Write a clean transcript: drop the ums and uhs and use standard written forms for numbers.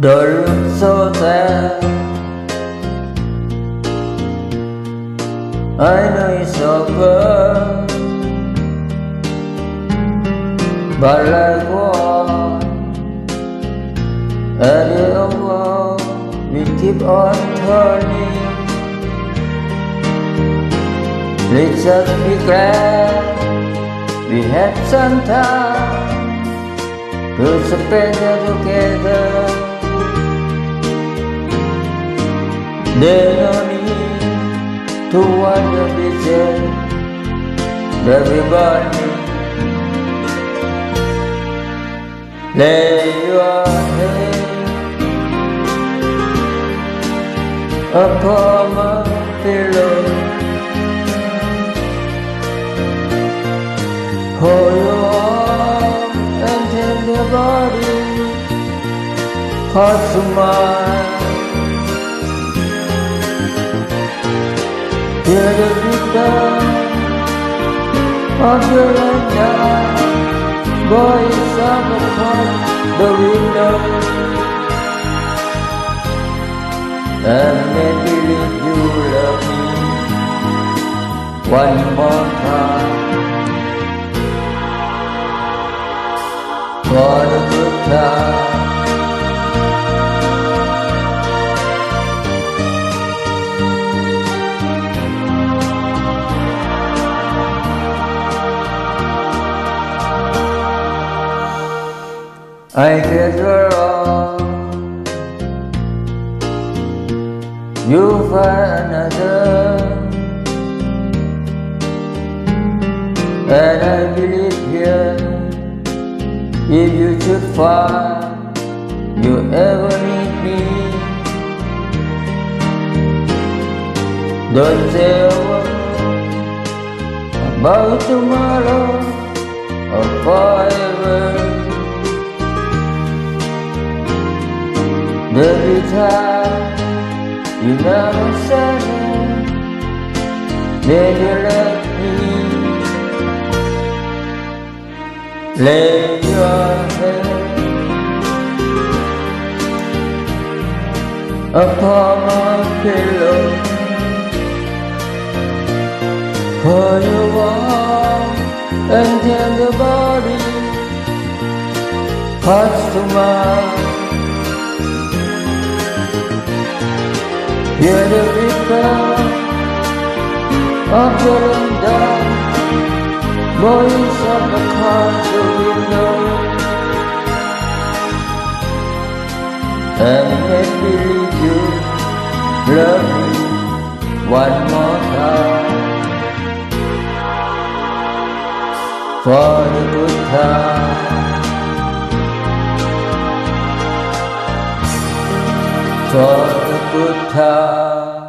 Don't look so sad. I know it's over, but life goes on. At the end of the world, we keep on turning. Let's just be glad we had some time to spend it together. There's no need to wonder vision that we burning. Lay your head upon my pillow. Hold your arm and tender body close to mine. Hear the rhythm of your love, voice of upon the window, and make believe you love me one more time. For the good time, I get wrong, you find another, and I believe here. If you should find you ever need me, don't say a word about tomorrow or forever. There'll be time you never said it, then you left me. Lay your head upon my pillow, hold your warm and tender body close to mine. Hear the rhythm of your love, voice of the castle window, and make believe you love me one more time. For the good time, for the good time.